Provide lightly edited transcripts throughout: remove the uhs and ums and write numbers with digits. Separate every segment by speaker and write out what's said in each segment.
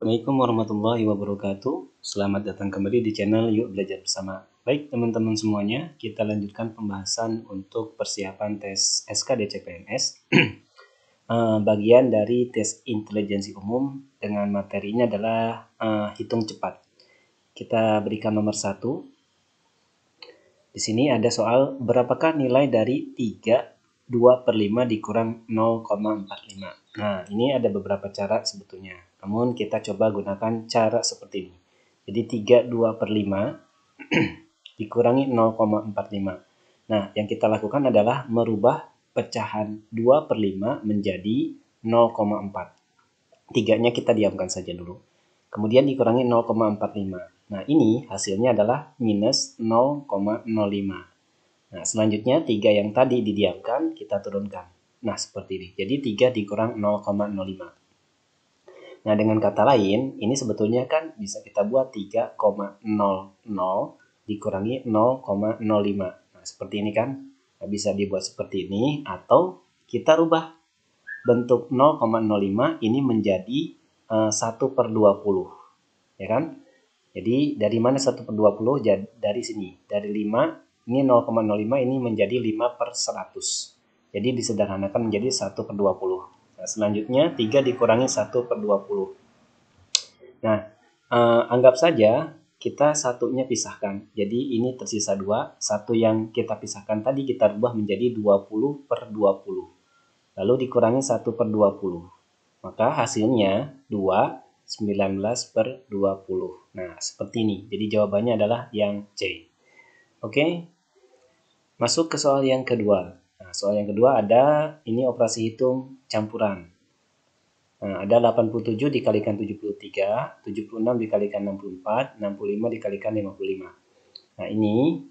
Speaker 1: Assalamualaikum warahmatullahi wabarakatuh. Selamat datang kembali di channel Yuk Belajar Bersama. Baik teman-teman semuanya, kita lanjutkan pembahasan untuk persiapan tes SKDCPNS. Bagian dari tes intelijensi umum dengan materinya adalah hitung cepat. Kita berikan nomor 1. Di sini ada soal berapakah nilai dari 2/5 dikurang 0,45. Nah, ini ada beberapa cara sebetulnya. Namun kita coba gunakan cara seperti ini. Jadi 3/2/5 dikurangi 0,45. Nah, yang kita lakukan adalah merubah pecahan 2/5 menjadi 0,4. 3-nya kita diamkan saja dulu. Kemudian dikurangi 0,45. Nah, ini hasilnya adalah minus 0,05. Nah, selanjutnya 3 yang tadi didiamkan kita turunkan. Nah, seperti ini. Jadi 3 dikurang 0,05. Nah, dengan kata lain, ini sebetulnya kan bisa kita buat 3,00 dikurangi 0,05. Nah, seperti ini kan. Nah, bisa dibuat seperti ini atau kita rubah bentuk 0,05 ini menjadi 1/20. Ya kan? Jadi dari mana 1/20? Dari sini. Dari 5, ini 0,05 ini menjadi 5/100. Jadi disederhanakan menjadi 1/20. Nah, selanjutnya 3 dikurangi 1/20. Nah, anggap saja kita satunya pisahkan. Jadi ini tersisa 2. Satu yang kita pisahkan tadi kita rubah menjadi 20/20. Lalu dikurangi 1/20. Maka hasilnya 19/20. Nah, seperti ini. Jadi jawabannya adalah yang C. Oke. Masuk ke soal yang kedua. Nah, soal yang kedua ada ini operasi hitung campuran. Nah, ada 87 dikalikan 73, 76 dikalikan 64, 65 dikalikan 55. Nah, ini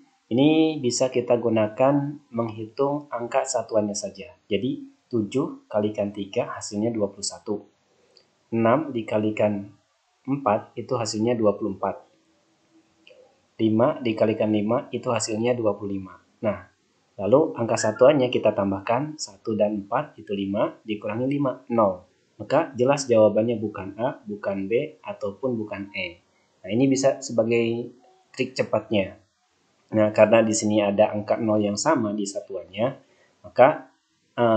Speaker 1: bisa kita gunakan menghitung angka satuannya saja. Jadi 7 kalikan 3 hasilnya 21. 6 dikalikan 4 itu hasilnya 24. 5 dikalikan 5 itu hasilnya 25. Nah, lalu angka satuannya kita tambahkan 1 dan 4 itu 5 dikurangi 5, 0. Maka jelas jawabannya bukan A, bukan B, ataupun bukan E. Nah, ini bisa sebagai trik cepatnya. Nah, karena di sini ada angka 0 yang sama di satuannya, maka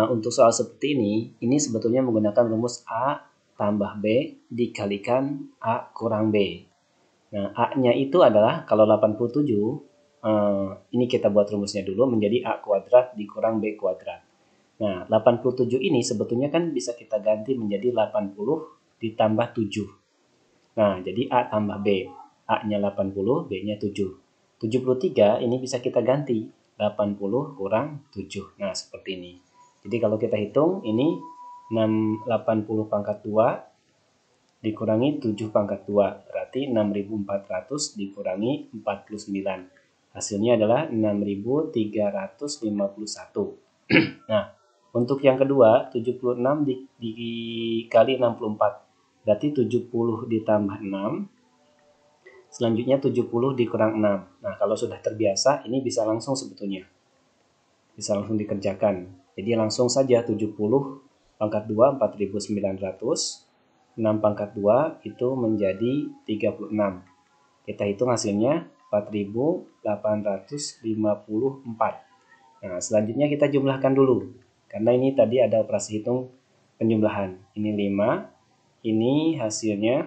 Speaker 1: untuk soal seperti ini sebetulnya menggunakan rumus A tambah B dikalikan A kurang B. Nah, A-nya itu adalah kalau 87, ini kita buat rumusnya dulu menjadi A kuadrat dikurang B kuadrat. Nah, 87 ini sebetulnya kan bisa kita ganti menjadi 80 ditambah 7. Nah, jadi A tambah B. A-nya 80, B-nya 7. 73 ini bisa kita ganti 80 kurang 7. Nah, seperti ini. Jadi kalau kita hitung ini 80 pangkat 2 dikurangi 7 pangkat 2. Berarti 6.400 dikurangi 49. Hasilnya adalah 6.351. Nah, untuk yang kedua 76 dikali 64. Berarti 70 ditambah 6. Selanjutnya 70 dikurang 6. Nah, kalau sudah terbiasa ini bisa langsung sebetulnya. Bisa langsung dikerjakan. Jadi langsung saja 70 pangkat 2 4.900. 6 pangkat 2 itu menjadi 36. Kita hitung hasilnya 4.854. Nah, selanjutnya kita jumlahkan dulu. Karena ini tadi ada operasi hitung penjumlahan. Ini 5. Ini hasilnya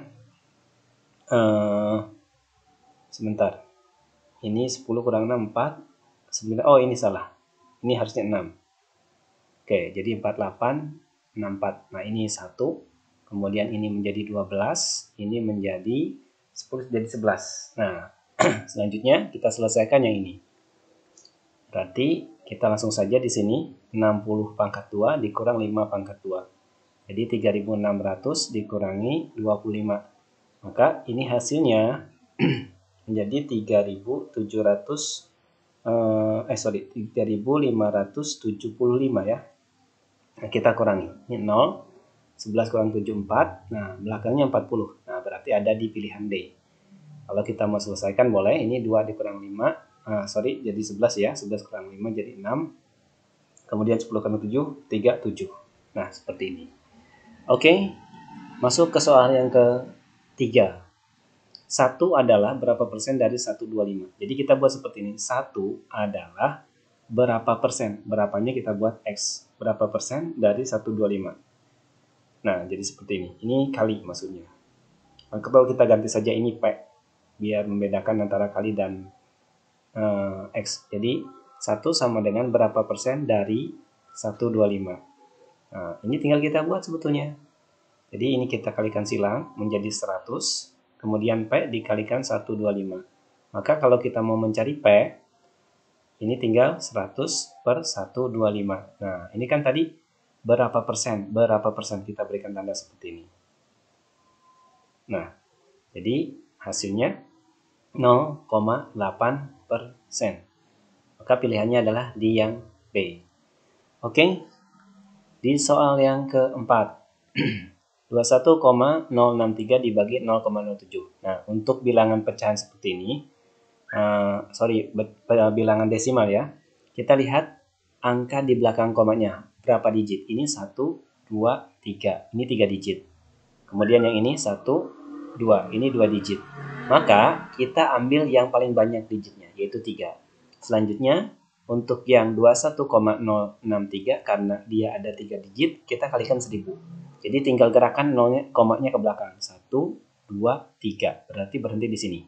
Speaker 1: sebentar. Ini 10 kurang 6, 4. 9. Oh, ini salah. Ini harusnya 6. Oke, jadi 48, 64. Nah, ini 1. Kemudian ini menjadi 12. Ini menjadi 10 jadi 11. Nah, selanjutnya kita selesaikan yang ini. Berarti kita langsung saja di sini 60 pangkat 2 dikurang 5 pangkat 2. Jadi 3.600 dikurangi 25. Maka ini hasilnya menjadi 3.575 ya. Nah, kita kurangi. Ini 0, 11 kurang 7, 4. Nah, belakangnya 40. Nah, berarti ada di pilihan D. Kalau kita mau selesaikan boleh. Ini 2 dikurang 5. Jadi 11 ya. 11 kurang 5 jadi 6. Kemudian 10 kurang 7, 3, 7. Nah, seperti ini. Oke, masuk ke soal yang 3. 1 adalah berapa persen dari 125. Jadi kita buat seperti ini. 1 adalah berapa persen. Berapanya kita buat X. Berapa persen dari 125. Nah, jadi seperti ini. Ini kali maksudnya. Maka kalau kita ganti saja ini P. Biar membedakan antara kali dan X. Jadi 1 sama dengan berapa persen dari 125. Nah, ini tinggal kita buat sebetulnya. Jadi ini kita kalikan silang menjadi 100. Kemudian P dikalikan 125. Maka kalau kita mau mencari P, ini tinggal 100 per 125. Nah, ini kan tadi berapa persen kita berikan tanda seperti ini. Nah, jadi hasilnya 0,8%. Maka pilihannya adalah di yang B. Oke, di soal yang keempat. 21,063 dibagi 0,07. Nah, untuk bilangan pecahan seperti ini, bilangan desimal ya, kita lihat angka di belakang komanya. Berapa digit? Ini 1, 2, 3. Ini 3 digit. Kemudian yang ini 1, 2. Ini 2 digit. Maka kita ambil yang paling banyak digitnya, yaitu 3. Selanjutnya, untuk yang 21,063, karena dia ada 3 digit, kita kalikan 1000. Jadi tinggal gerakan komanya ke belakang. 1, 2, 3. Berarti berhenti di sini.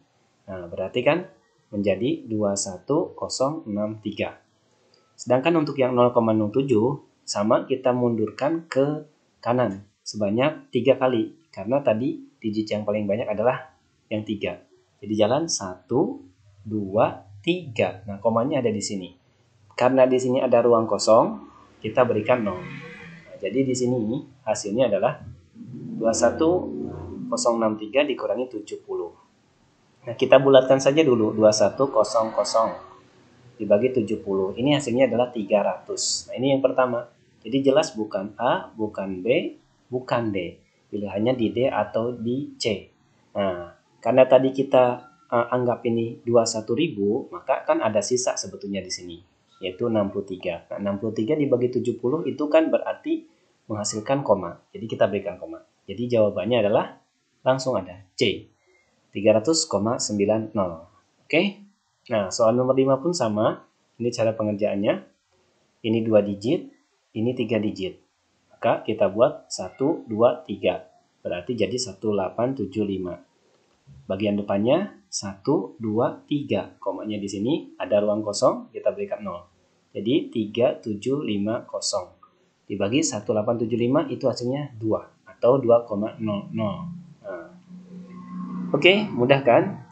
Speaker 1: Nah, berarti kan menjadi 21063. Sedangkan untuk yang 0,07 sama kita mundurkan ke kanan sebanyak 3 kali. Karena tadi digit yang paling banyak adalah yang 3. Jadi jalan 1, 2, 3. Nah, komanya ada di sini. Karena di sini ada ruang kosong, kita berikan 0. Jadi di sini hasilnya adalah 21063 dikurangi 70. Nah, kita bulatkan saja dulu 2100 dibagi 70. Ini hasilnya adalah 300. Nah, ini yang pertama. Jadi jelas bukan A, bukan B, bukan D. Pilihannya di D atau di C. Nah, karena tadi kita anggap ini 21.000, maka kan ada sisa sebetulnya di sini, yaitu 63. Nah, 63 dibagi 70 itu kan berarti menghasilkan koma. Jadi kita berikan koma. Jadi jawabannya adalah langsung ada C. 300,90. Oke. Nah, soal nomor 5 pun sama. Ini cara pengerjaannya. Ini 2 digit, ini 3 digit. Maka kita buat 1, 2, 3. Berarti jadi 1875. Bagian depannya 1, 2, 3. Komanya di sini ada ruang kosong, kita berikan 0. Jadi 3750. Dibagi 1875 itu hasilnya 2 atau 2,00. Nah, oke, mudah kan?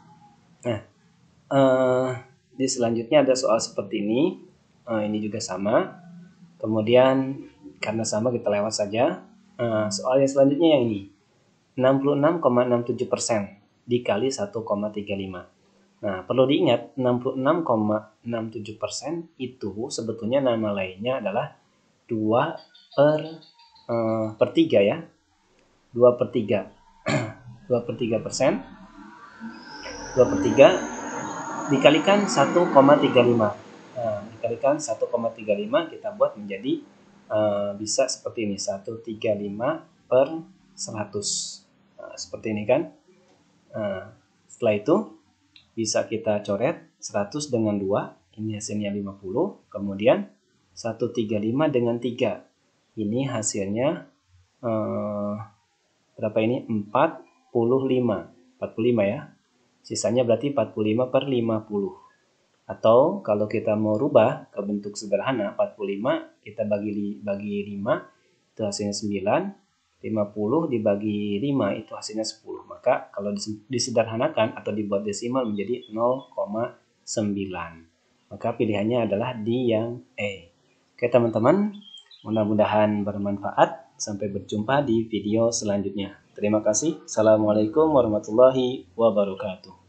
Speaker 1: Nah, di selanjutnya ada soal seperti ini. Ini juga sama. Kemudian karena sama kita lewat saja. Soal yang selanjutnya yang ini. 66,67% dikali 1,35. Nah, perlu diingat 66,67% itu sebetulnya nama lainnya adalah 2 per 3 ya. 2 per 3. 2 per 3%. 2 per 3 dikalikan 1,35. Nah, dikalikan 1,35 kita buat menjadi bisa seperti ini. 135 per 100. Nah, seperti ini kan. Nah, setelah itu bisa kita coret 100 dengan 2. Ini hasilnya 50. Kemudian 135 dengan 3. Ini hasilnya berapa ini? 45. 45 ya. Sisanya berarti 45 per 50. Atau kalau kita mau rubah ke bentuk sederhana, 45 kita bagi 5, itu hasilnya 9. 50 dibagi 5 itu hasilnya 10. Maka kalau disederhanakan atau dibuat desimal menjadi 0,9. Maka pilihannya adalah di yang E. Oke teman-teman, mudah-mudahan bermanfaat. Sampai berjumpa di video selanjutnya. Terima kasih. Assalamualaikum warahmatullahi wabarakatuh.